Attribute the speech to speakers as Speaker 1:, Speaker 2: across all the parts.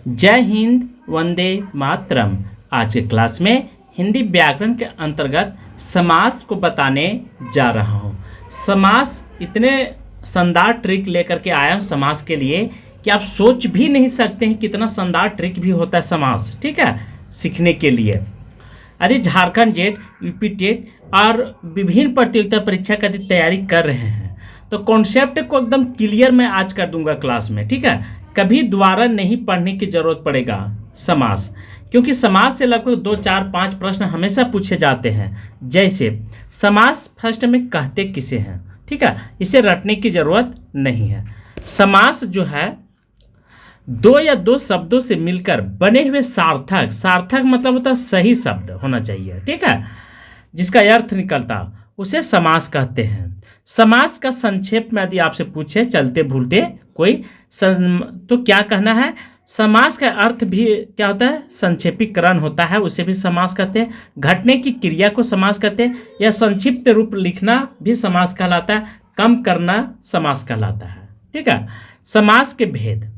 Speaker 1: जय हिंद, वंदे मातरम। आज के क्लास में हिंदी व्याकरण के अंतर्गत समास को बताने जा रहा हूँ। समास इतने शानदार ट्रिक लेकर के आया हूँ समास के लिए कि आप सोच भी नहीं सकते हैं कितना शानदार ट्रिक भी होता है समास, ठीक है, सीखने के लिए। यदि झारखंड जेट, यूपी टेट और विभिन्न प्रतियोगिता परीक्षा की तैयारी कर रहे हैं तो कॉन्सेप्ट को एकदम क्लियर मैं आज कर दूंगा क्लास में, ठीक है। कभी दोबारा नहीं पढ़ने की जरूरत पड़ेगा समास, क्योंकि समास से लगभग 2, 4, 5 प्रश्न हमेशा पूछे जाते हैं। जैसे समास फर्स्ट में कहते किसे हैं, ठीक है, इसे रटने की जरूरत नहीं है। समास जो है 2 या 2 शब्दों से मिलकर बने हुए सार्थक मतलब होता है सही शब्द होना चाहिए, ठीक है, जिसका अर्थ निकलता उसे समास कहते हैं। समास का संक्षेप में यदि आपसे पूछे चलते भूलते कोई तो क्या कहना है? समास का अर्थ भी क्या होता है? संक्षेपीकरण होता है, उसे भी समास कहते हैं। घटने की क्रिया को समास कहते हैं, या संक्षिप्त रूप लिखना भी समास कहलाता है। कम करना समास कहलाता है, ठीक है। समास के भेद,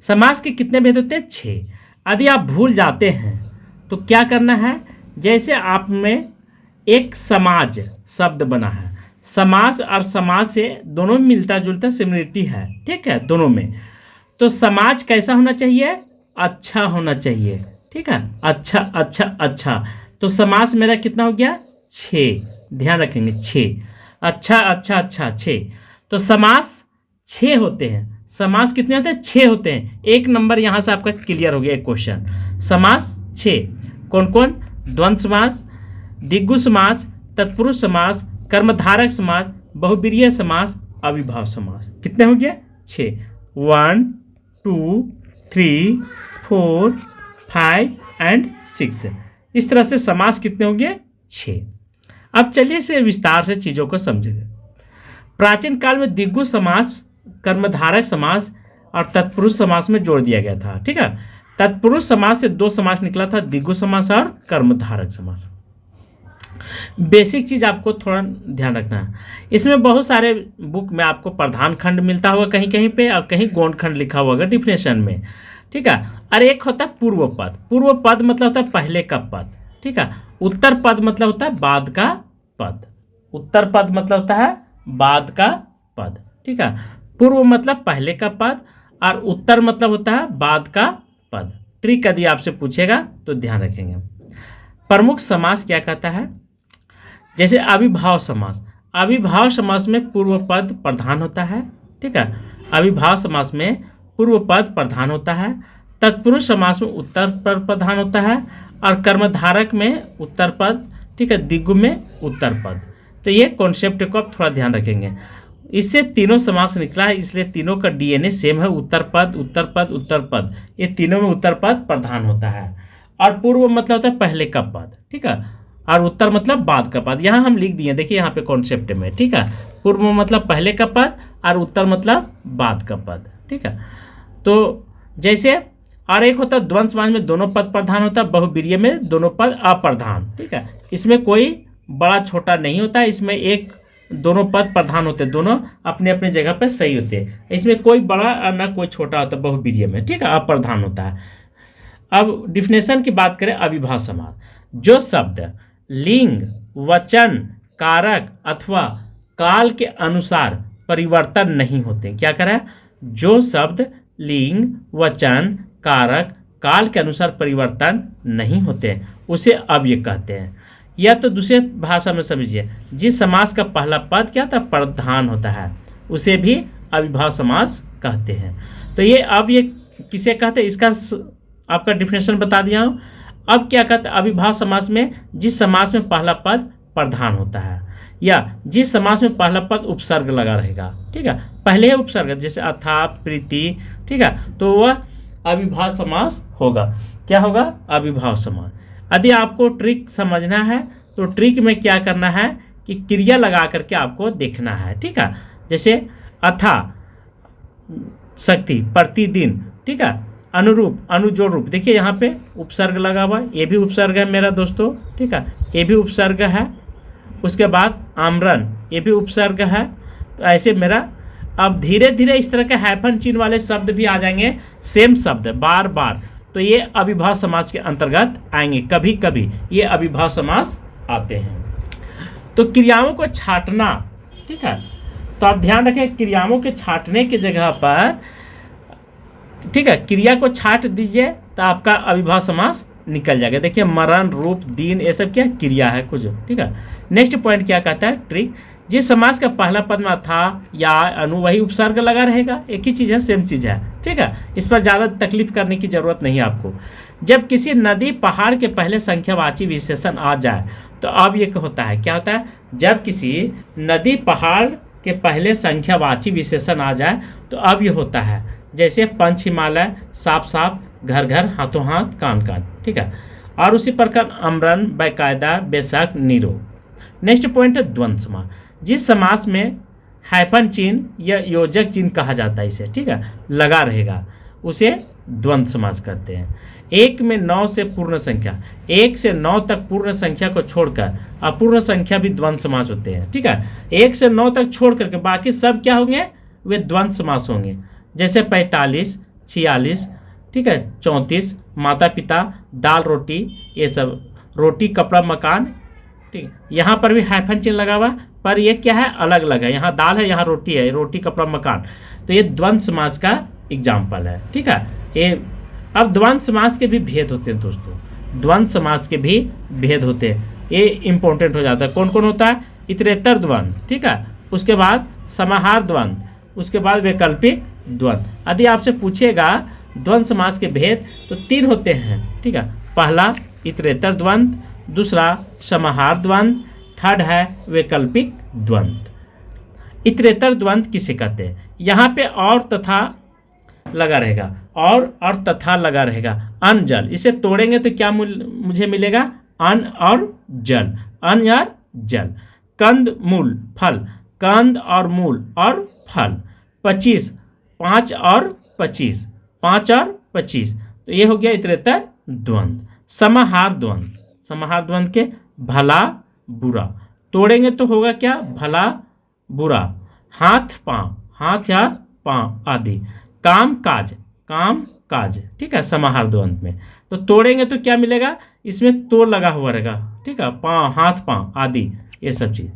Speaker 1: समास के कितने भेद होते हैं? 6। यदि आप भूल जाते हैं तो क्या करना है? जैसे आप में एक समाज शब्द बना है, समास और समाज से दोनों में मिलता जुलता सिमिलरिटी है, ठीक है, दोनों में। तो समाज कैसा होना चाहिए? अच्छा होना चाहिए, ठीक है, अच्छा अच्छा अच्छा। तो समास मेरा कितना हो गया? 6, ध्यान रखेंगे 6, अच्छा अच्छा अच्छा 6। तो समास 6 होते हैं। समास कितने होते हैं? 6 होते हैं। 1 नंबर यहाँ से आपका क्लियर हो गया एक क्वेश्चन। समास 6 कौन कौन? द्वंद्व समास, द्विगु समास, तत्पुरुष समास, कर्मधारक समास, बहुब्रीहि समास, अविभाज्य समास। कितने हो गए? 6। 1, 2, 3, 4, 5 एंड 6। इस तरह से समास कितने हो गए? 6। अब चलिए इसे विस्तार से चीज़ों को समझेंगे। प्राचीन काल में द्विगु समास कर्मधारक समास और तत्पुरुष समास में जोड़ दिया गया था, ठीक है। तत्पुरुष समास से 2 समास निकला था, द्विगु समास और कर्मधारक समास। बेसिक चीज़ आपको थोड़ा ध्यान रखना है। इसमें बहुत सारे बुक में आपको प्रधान खंड मिलता होगा कहीं कहीं पे, और कहीं गौण खंड लिखा होगा डिफिनेशन में, ठीक है। और एक होता है पूर्व पद। पूर्व पद मतलब होता है पहले का पद, ठीक है। उत्तर पद मतलब होता है बाद का पद। उत्तर पद मतलब होता है बाद का पद, ठीक है। पूर्व मतलब पहले का पद और उत्तर मतलब होता है बाद का पद। ट्रिक यदि आपसे पूछेगा तो ध्यान रखेंगे। प्रमुख समास क्या कहता है? जैसे अविभाव समास। अविभाव समास में पूर्व पद प्रधान होता है, ठीक है। अविभाव समास में पूर्व पद प्रधान होता है। तत्पुरुष समास में उत्तर पद प्रधान होता है, और कर्मधारक में उत्तर पद, ठीक है, द्विगु में उत्तर पद। तो ये कॉन्सेप्ट को आप थोड़ा ध्यान रखेंगे। इससे तीनों समास निकला है, इसलिए तीनों का DNA सेम है। उत्तर पद उत्तर पद उत्तर पद, ये तीनों में उत्तर पद प्रधान होता है। और पूर्व मतलब होता है पहले का पद, ठीक है, और उत्तर मतलब बाद का पद। यहाँ हम लिख दिए, देखिए यहाँ पे कॉन्सेप्ट में, ठीक है। पूर्व मतलब पहले का पद और उत्तर मतलब बाद का पद, ठीक है। तो जैसे और एक होता है द्वंद्व समास में दोनों पद प्रधान होता है, बहुब्रीहि में दोनों पद अप्रधान, ठीक है। इसमें कोई बड़ा छोटा नहीं होता, इसमें एक दोनों पद प्रधान होते हैं, दोनों अपने अपने जगह पर सही होते हैं। इसमें कोई बड़ा और ना कोई छोटा होता है बहुब्रीहि में, ठीक है, अप्रधान होता है। अब डिफिनेशन की बात करें अविभाज्य समास। जो शब्द लिंग, वचन, कारक अथवा काल के अनुसार परिवर्तन नहीं होते, क्या करें? जो शब्द लिंग, वचन, कारक, काल के अनुसार परिवर्तन नहीं होते उसे अव्यय कहते हैं। या तो दूसरे भाषा में समझिए, जिस समास का पहला पद क्या था? प्रधान होता है, उसे भी अविभाज्य समास कहते हैं। तो ये अव्यय किसे कहते हैं, इसका आपका डिफिनेशन बता दिया हूँ। अब क्या कहते हैं अविभाज्य समास में? जिस समास में पहला पद प्रधान होता है, या जिस समास में पहला पद उपसर्ग लगा रहेगा, ठीक है, पहले है उपसर्ग, जैसे अथा, प्रीति, ठीक है, तो वह अविभाज्य समास होगा। क्या होगा? अविभाज्य समास। यदि आपको ट्रिक समझना है तो ट्रिक में क्या करना है कि क्रिया लगा करके आपको देखना है, ठीक है। जैसे अथा शक्ति, प्रतिदिन, ठीक है, अनुरूप, अनुजोड़ रूप, देखिए यहाँ पे उपसर्ग लगा हुआ है, ये भी उपसर्ग है मेरा दोस्तों, ठीक है, ये भी उपसर्ग है। उसके बाद आमरण, ये भी उपसर्ग है। तो ऐसे मेरा अब धीरे धीरे इस तरह के हाइफन चिन्ह वाले शब्द भी आ जाएंगे, सेम शब्द बार बार, तो ये अविभाज्य समास के अंतर्गत आएंगे। कभी कभी ये अविभाज्य समास आते हैं। तो क्रियाओं को छांटना, ठीक है, तो आप ध्यान रखें क्रियाओं के छांटने की जगह पर, ठीक है, क्रिया को छांट दीजिए तो आपका अविभाज्य समास निकल जाएगा। देखिए मरण, रूप, दिन, ये सब क्या क्रिया है कुछ, ठीक है। नेक्स्ट पॉइंट क्या कहता है, ट्रिक, जिस समास का पहला पद में था या अनु वही उपसर्ग लगा रहेगा, एक ही चीज़ है, सेम चीज़ है, ठीक है। इस पर ज़्यादा तकलीफ करने की ज़रूरत नहीं है आपको। जब किसी नदी पहाड़ के पहले संख्यावाची विशेषण आ जाए तो अब ये होता है, क्या होता है, जब किसी नदी पहाड़ के पहले संख्यावाची विशेषण आ जाए तो अब ये होता है, जैसे पंच हिमालय, साफ साफ, घर घर, हाथों हाथ, कान कान, ठीक है। और उसी प्रकार अमरन, बाकायदा, बेशक, नीरो। नेक्स्ट पॉइंट है द्वंद्व समास। जिस समास में हाइफन चिन्ह या योजक चिन्ह कहा जाता है इसे, ठीक है, लगा रहेगा, उसे द्वंद्व समास कहते हैं। एक में 9 से पूर्ण संख्या, 1 से 9 तक पूर्ण संख्या को छोड़कर अपूर्ण संख्या भी द्वंद्व समास होते हैं, ठीक है। 1 से 9 तक छोड़ करके बाकी सब क्या होंगे, वे द्वंद्व समास होंगे। जैसे 45, 46, ठीक है, 34, माता पिता, दाल रोटी, ये सब, रोटी कपड़ा मकान, ठीक है। यहाँ पर भी हाइफन चिन्ह लगा हुआ, पर ये क्या है, अलग अलग है, यहाँ दाल है, यहाँ रोटी है, रोटी कपड़ा मकान, तो ये द्वंद्व समास का एग्जाम्पल है, ठीक है। ये अब द्वंद्व समास के भी भेद होते हैं दोस्तों, द्वंद्व समास के भी भेद होते हैं, ये इंपॉर्टेंट हो जाता है। कौन कौन होता है, इतरेतर द्वंद्व, ठीक है, उसके बाद समाहार द्वंद्व, उसके बाद वैकल्पिक द्वंद्व। यदि आपसे पूछेगा द्वंद्व समास के भेद तो 3 होते हैं, ठीक है। पहला इतरेतर द्वंद्व, दूसरा समाहार द्वंद्व, थर्ड है वैकल्पिक द्वंद्व। इतरेतर द्वंद्व किसे कहते हैं, यहाँ पे और तथा लगा रहेगा, और तथा लगा रहेगा, अन जल, इसे तोड़ेंगे तो क्या मुझे मिलेगा, अन और जल, अन और जल। कंद मूल फल, कंद और मूल और फल। 25, 5 और 25, 5 और 25, तो ये हो गया इतरेतर द्वंद्व। समाहार द्वंद्व, समाहार द्वंद्व के भला बुरा, तोड़ेंगे तो होगा क्या, भला बुरा। हाथ पांव, हाथ या पांव आदि। काम काज, काम काज, ठीक है, समाहार द्वंद्व में। तो तोड़ेंगे तो क्या मिलेगा, इसमें तोड़ लगा हुआ रहेगा, ठीक है, पांव, हाथ पांव आदि, ये सब चीज़।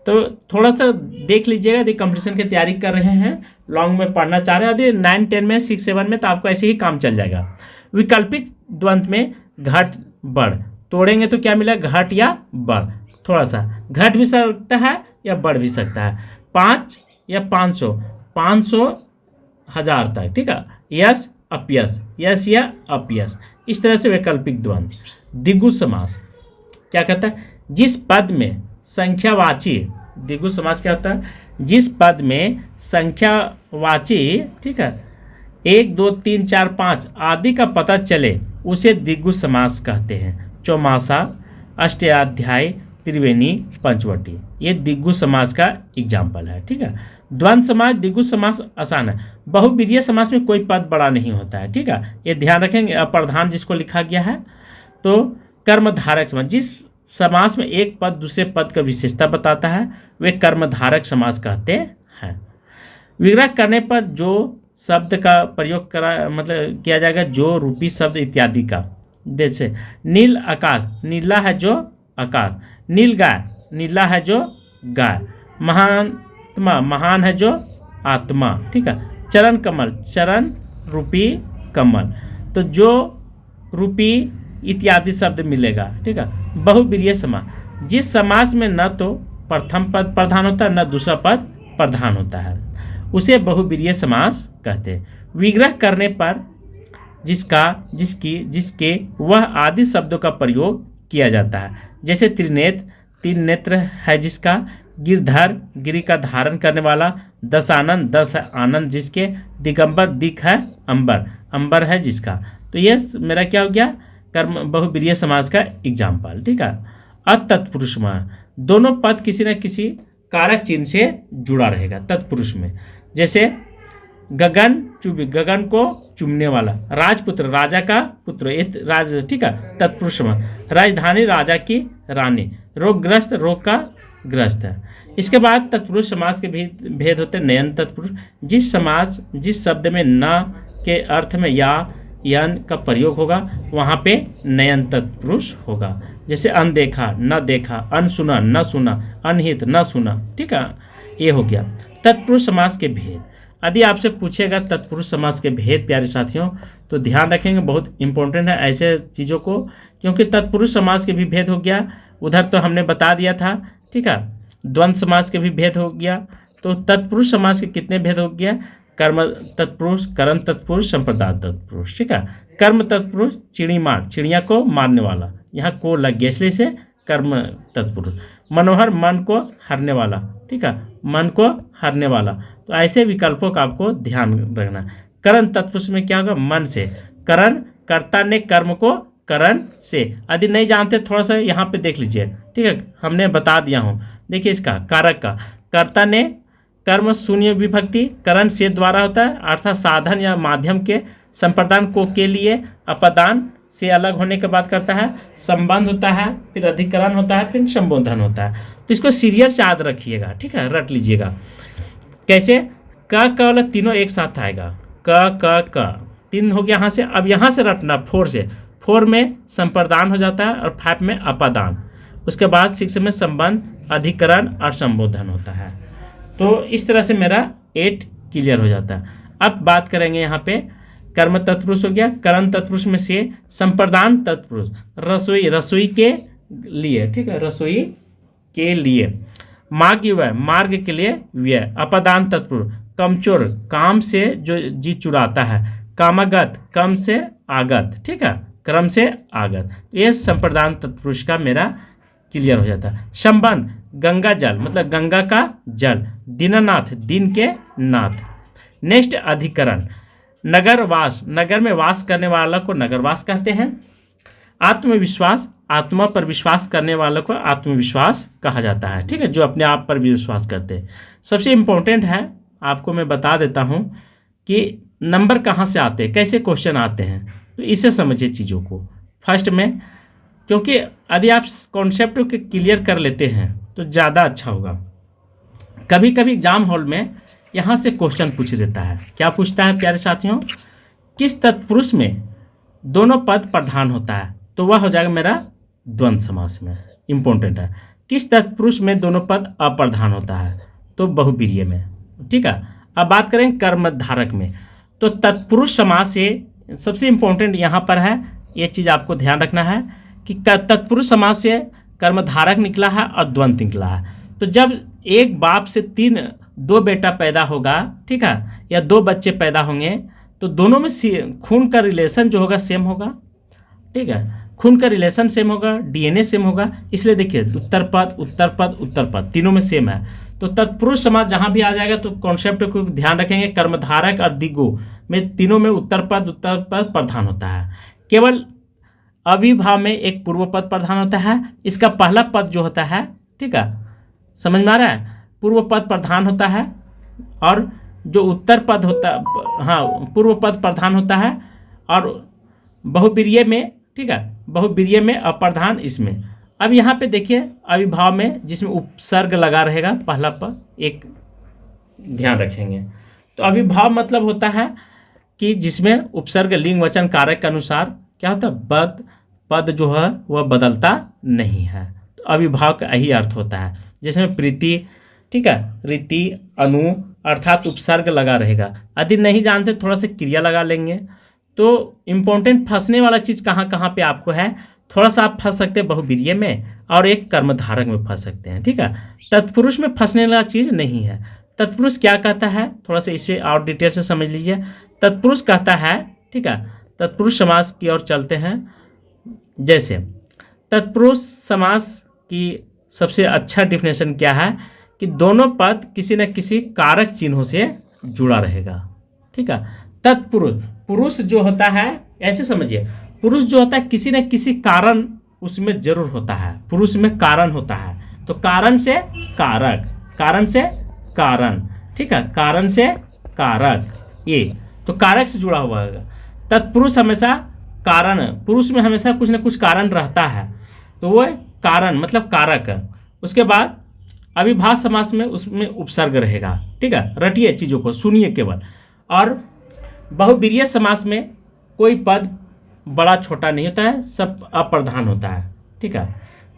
Speaker 1: तो थोड़ा सा देख लीजिएगा, यदि कंपटीशन की तैयारी कर रहे हैं, लॉन्ग में पढ़ना चाह रहे हैं, यदि 9, 10 में, 6, 7 में, तो आपको ऐसे ही काम चल जाएगा। वैकल्पिक द्वंद्व में घट बढ़, तोड़ेंगे तो क्या मिलेगा, घट या बढ़, थोड़ा सा घट भी सकता है या बढ़ भी सकता है। 5 या 500, 500 1000 तक, ठीक है। यस अपयस, यस या अपयस, इस तरह से वैकल्पिक द्वंद्व। द्विगु समास क्या कहता है, जिस पद में संख्यावाची, द्विगु समास क्या होता है, जिस पद में संख्यावाची, ठीक है, 1, 2, 3, 4, 5 आदि का पता चले उसे द्विगु समास कहते हैं। चौमासा, अष्टाध्यायी, त्रिवेणी, पंचवटी, ये द्विगु समास का एग्जाम्पल है, ठीक है। द्वंद्व समास, द्विगु समास आसान है। बहुवीर्य समास में कोई पद बड़ा नहीं होता है, ठीक है, ये ध्यान रखेंगे। अप्रधान जिसको लिखा गया है, तो कर्मधारक समास, जिस समास में एक पद दूसरे पद का विशेषता बताता है, वे कर्मधारक समास कहते हैं। विग्रह करने पर जो शब्द का प्रयोग मतलब किया जाएगा, जो रूपी शब्द इत्यादि का, जैसे नील आकाश, नीला है जो आकाश, नील गाय, नीला है जो गाय, महात्मा, महान है जो आत्मा, ठीक है। चरण कमल, चरण रूपी कमल, तो जो रूपी इत्यादि शब्द मिलेगा, ठीक है। बहुवीर्य समास, जिस समास में न तो प्रथम पद प्रधान होता है न दूसरा पद प्रधान होता है, उसे बहुवीर्य समास कहते हैं। विग्रह करने पर जिसका, जिसकी, जिसके, वह आदि शब्दों का प्रयोग किया जाता है। जैसे त्रिनेत्र, 3 नेत्र है जिसका, गिरधर, गिरि का धारण करने वाला, दशानन, 10 है आनंद जिसके, दिगंबर, दिख है अंबर, अंबर है जिसका। तो ये मेरा क्या हो गया, कर्म बहुवीर्य समास का एग्जाम्पल, ठीक है। अतत्पुरुष में दोनों पद किसी न किसी कारक चिन्ह से जुड़ा रहेगा तत्पुरुष में। जैसे गगन चुबी, गगन को चुमने वाला, राजपुत्र, राजा का पुत्र, राज, ठीक है, तत्पुरुष में। राजधानी, राजा की रानी, रोगग्रस्त, रोग का ग्रस्त है। इसके बाद तत्पुरुष समास के भेद होते हैं। नयन तत्पुरुष, जिस शब्द में न के अर्थ में या यन का प्रयोग होगा वहाँ पे नयन तत्पुरुष होगा। जैसे अनदेखा, न देखा, अनसुना, न सुना, अनहित, न सुना। ठीक है, ये हो गया तत्पुरुष समास के भेद। यदि आपसे पूछेगा तत्पुरुष समास के भेद प्यारे साथियों, तो ध्यान रखेंगे, बहुत इंपॉर्टेंट है ऐसे चीज़ों को, क्योंकि तत्पुरुष समास के भी भेद हो गया, उधर तो हमने बता दिया था। ठीक है, द्वंद्व समास के भी भेद हो गया। तो तत्पुरुष समास के कितने भेद हो गया? कर्म तत्पुरुष, करण तत्पुरुष, संप्रदान तत्पुरुष। ठीक है, कर्म तत्पुरुष चिड़िया को मारने वाला, यहाँ को लग गया इसलिए से कर्म तत्पुरुष। मनोहर, मन को हरने वाला। ठीक है, मन को हरने वाला। तो ऐसे विकल्पों का आपको ध्यान रखना। करण तत्पुरुष में क्या होगा? मन से। करण, कर्ता ने कर्म को करण से। यदि नहीं जानते थोड़ा सा यहाँ पे देख लीजिए। ठीक है, हमने बता दिया हूँ। देखिए इसका कारक का, कर्ता ने कर्म शून्य विभक्ति करण से द्वारा होता है, अर्थात साधन या माध्यम के संप्रदान को के लिए अपदान से अलग होने के बाद करता है। संबंध होता है, फिर अधिकरण होता है, फिर संबोधन होता है। तो इसको सीरियल से याद रखिएगा। ठीक है, रट लीजिएगा। कैसे? क वाला तीनों एक साथ आएगा। क तीन हो गया यहाँ से। अब यहाँ से रटना 4 से। 4 में संप्रदान हो जाता है और 5 में अपादान। उसके बाद 6 में संबंध, अधिकरण और संबोधन होता है। तो इस तरह से मेरा 8 क्लियर हो जाता है। अब बात करेंगे यहाँ पे कर्म तत्पुरुष हो गया। करण तत्पुरुष में से संप्रदान तत्पुरुष, रसोई के लिए। ठीक है, रसोई के लिए। मार्ग के लिए व्यय। अपादान तत्पुरुष, कमचोर, काम से जो जी चुराता है। कामागत, कम से आगत। ठीक है, क्रम से आगत। ये संप्रदान तत्पुरुष का मेरा क्लियर हो जाता है। संबंध, गंगा जल मतलब गंगा का जल। दीननाथ, दिन के नाथ। नेक्स्ट अधिकरण, नगरवास, नगर में वास करने वाला को नगरवास कहते हैं। आत्मविश्वास, आत्मा पर विश्वास करने वालों को आत्मविश्वास कहा जाता है। ठीक है, जो अपने आप पर भी विश्वास करते हैं। सबसे इम्पोर्टेंट है, आपको मैं बता देता हूँ कि नंबर कहाँ से आते हैं, कैसे क्वेश्चन आते हैं, तो इसे समझिए चीज़ों को फर्स्ट में, क्योंकि यदि आप कॉन्सेप्ट को क्लियर कर लेते हैं तो ज़्यादा अच्छा होगा। कभी कभी एग्जाम हॉल में यहाँ से क्वेश्चन पूछ देता है। क्या पूछता है प्यारे साथियों? किस तत्पुरुष में दोनों पद प्रधान होता है? तो वह हो जाएगा मेरा द्वंद्व समास में। इम्पोर्टेंट है। किस तत्पुरुष में दोनों पद अप्रधान होता है? तो बहुवीर्य में। ठीक है, अब बात करें कर्मधारक में, तो तत्पुरुष समास से सबसे इम्पोर्टेंट यहाँ पर है, ये चीज़ आपको ध्यान रखना है कि तत्पुरुष समास से कर्मधारक निकला है और द्वंद्व निकला है। तो जब एक बाप से 2 बेटा पैदा होगा, ठीक है, या 2 बच्चे पैदा होंगे, तो दोनों में खून का रिलेशन जो होगा सेम होगा। ठीक है, खून का रिलेशन सेम होगा, डीएनए सेम होगा। इसलिए देखिए उत्तरपद तीनों में सेम है। तो तत्पुरुष समास जहाँ भी आ जाएगा तो कॉन्सेप्ट को ध्यान रखेंगे, कर्मधारक और दिगो में तीनों में उत्तरपद प्रधान होता है। केवल अविभाव में एक पूर्व पद प्रधान होता है। इसका पहला पद जो होता है, ठीक है, समझ में आ रहा है, पूर्व पद प्रधान होता है, और जो उत्तर पद होता है, हाँ, पूर्व पद प्रधान होता है, और बहुवीर्य में, ठीक है, बहुवीर्य में अप्रधान इसमें। अब यहाँ पे देखिए अविभाव में जिसमें उपसर्ग लगा रहेगा पहला पद, एक ध्यान रखेंगे। तो अविभाव मतलब होता है कि जिसमें उपसर्ग लिंग वचन कारक के अनुसार क्या होता है, पद जो है वह बदलता नहीं है। तो अविभाव का यही अर्थ होता है, जिसमें प्रीति, ठीक है, रीति, अनु अर्थात उपसर्ग लगा रहेगा। यदि नहीं जानते थोड़ा सा क्रिया लगा लेंगे। तो इम्पोर्टेंट फंसने वाला चीज़ कहाँ पे आपको है, थोड़ा सा आप फंस सकते हैं बहुवीर्य में और एक कर्मधारक में फंस सकते हैं। ठीक है, तत्पुरुष में फंसने वाला चीज़ नहीं है। तत्पुरुष क्या कहता है, थोड़ा सा इसे और डिटेल से समझ लीजिए। तत्पुरुष कहता है, ठीक है, तत्पुरुष समास की ओर चलते हैं। जैसे तत्पुरुष समास की सबसे अच्छा डिफिनेशन क्या है कि दोनों पद किसी न किसी कारक चिन्हों से जुड़ा रहेगा। ठीक है, तत्पुरुष, पुरुष जो होता है, ऐसे समझिए, पुरुष जो होता है किसी न किसी कारण उसमें जरूर होता है। पुरुष में कारण होता है, तो कारण से कारक, कारण से कारण, ठीक है, कारण से कारक, ये तो कारक से जुड़ा हुआ है। तत्पुरुष हमेशा कारण, पुरुष में हमेशा कुछ न कुछ कारण रहता है, तो वो कारण मतलब कारक। उसके बाद अविभाज्य समास में उसमें उपसर्ग रहेगा, ठीक है, रटिए चीज़ों को, सुनिए केवल। और बहुब्रीहि समास में कोई पद बड़ा छोटा नहीं होता है, सब अप्रधान होता है, ठीक है।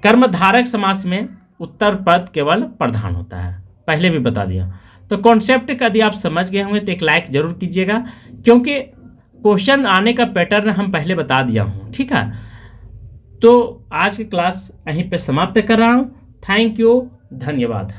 Speaker 1: कर्मधारक समास में उत्तर पद केवल प्रधान होता है, पहले भी बता दिया। तो कॉन्सेप्ट का यदि आप समझ गए होंगे तो एक लाइक जरूर कीजिएगा, क्योंकि क्वेश्चन आने का पैटर्न हम पहले बता दिया हूँ, ठीक है। तो आज की क्लास यहीं पे समाप्त कर रहा हूँ। थैंक यू, धन्यवाद।